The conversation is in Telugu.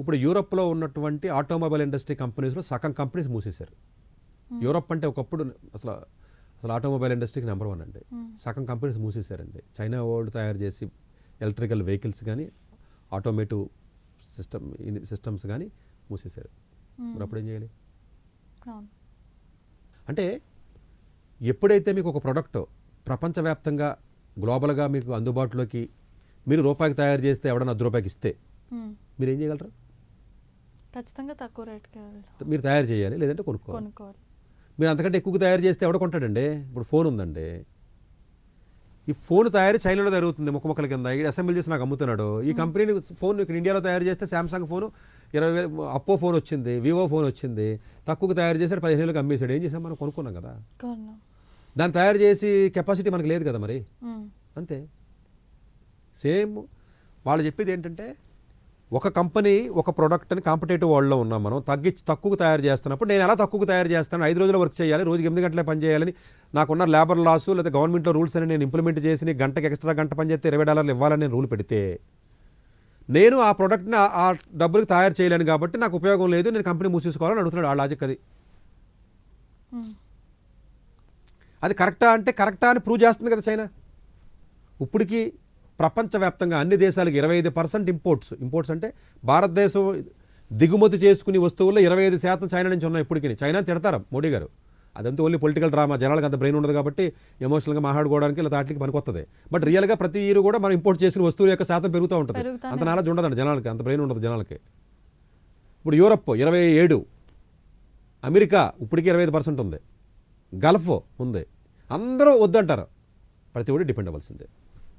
ఇప్పుడు యూరోప్లో ఉన్నటువంటి ఆటోమొబైల్ ఇండస్ట్రీ కంపెనీస్లో సగం కంపెనీస్ మూసేశారు. యూరోప్ అంటే ఒకప్పుడు అసలు అసలు ఆటోమొబైల్ ఇండస్ట్రీకి నెంబర్ 1 అండి. సగం కంపెనీస్ మూసేశారండి. చైనా వాళ్ళు తయారు చేసి ఎలక్ట్రికల్ వెహికల్స్ కానీ ఆటోమేటివ్ సిస్టమ్స్ కానీ మూసేశారు. మరి అప్పుడు ఏం చేయాలి? అంటే ఎప్పుడైతే మీకు ఒక ప్రోడక్ట్ ప్రపంచవ్యాప్తంగా గ్లోబల్గా మీకు అందుబాటులోకి మీరు రూపాయికి తయారు చేస్తే ఎవడన్నా ₹10 ఇస్తే మీరు ఏం చేయగలరు? ఖచ్చితంగా తక్కువ రేట్కి మీరు తయారు చేయాలి, లేదంటే కొనుక్కోవాలి. మీరు అంతకంటే ఎక్కువ తయారు చేస్తే ఎవడ కొంటాడండి? ఇప్పుడు ఫోన్ ఉందండి, ఈ ఫోన్ తయారీ చైనాలో జరుగుతుంది ముక్కల కింద, అసెంబ్లీ చేసి నాకు అమ్ముతున్నాడు. ఈ కంపెనీని ఫోన్ ఇక్కడ ఇండియాలో తయారు చేస్తే శాంసంగ్ ఫోను 20,000, అప్పో ఫోన్ వచ్చింది, వివో ఫోన్ వచ్చింది, తక్కువకు తయారు చేశాడు, 15,000కి అమ్మేశాడు. ఏం చేసాం? మనం కొనుక్కున్నాం కదా. దాన్ని తయారు చేసి కెపాసిటీ మనకు లేదు కదా మరి. అంతే సేమ్ వాళ్ళు చెప్పేది ఏంటంటే ఒక కంపెనీ ఒక ప్రోడక్ట్ని కాంపిటేటివ్ వరల్డ్లో ఉన్నాం, మనం తక్కువకు తయారు చేస్తున్నప్పుడు నేను ఎలా తక్కువకు తయారు చేస్తాను, 5 రోజులు వర్క్ చేయాలి, రోజుకి 8 గంటలే పని చేయాలని నాకున్న లేబర్ లాసు లేదా గవర్నమెంట్లో రూల్స్ అని నేను ఇంప్లిమెంట్ చేసి గంటకి ఎక్స్ట్రా గంట పని చేస్తే $20 ఇవ్వాలని నేను రూల్ పెడితే నేను ఆ ప్రోడక్ట్ని ఆ డబ్బులకు తయారు చేయలేను కాబట్టి నాకు ఉపయోగం లేదు, నేను కంపెనీ మూసేసుకోవాలని అడుగుతున్నాడు. ఆ లాజిక్ అది కరెక్టా అంటే కరెక్టా అని ప్రూవ్ చేస్తుంది కదా చైనా. ఇప్పటికీ ప్రపంచవ్యాప్తంగా అన్ని దేశాలకు 25% ఇంపోర్ట్స్ అంటే భారతదేశం దిగుమతి చేసుకునే వస్తువుల్లో 25% చైనా నుంచి ఉన్నాయి. ఇప్పటికీ చైనా తిడతారు మోడీ గారు, అదంతా ఓన్లీ పొలిటికల్ డ్రామా, జనాలకు అంత బ్రెయిన్ ఉండదు కాబట్టి ఎమోషనల్గా మాట్లాడుకోవడానికి ఇలా దాటికి పనికొస్తుంది. బట్ రియల్గా ప్రతి ఇయర్ కూడా మనం ఇంపోర్ట్ చేసిన వస్తువుల యొక్క శాతం పెరుగుతూ ఉంటుంది. అంత నాలెడ్జ్ ఉండదండి జనాలకి, అంత బ్రెయిన్ ఉండదు జనాలకి. ఇప్పుడు యూరప్ 27, అమెరికా ఇప్పటికీ 25% ఉంది, గల్ఫ్ ఉంది, అందరూ వద్దంటారు, ప్రతి ఒక్కటి డిపెండ్ అవ్వాల్సిందే.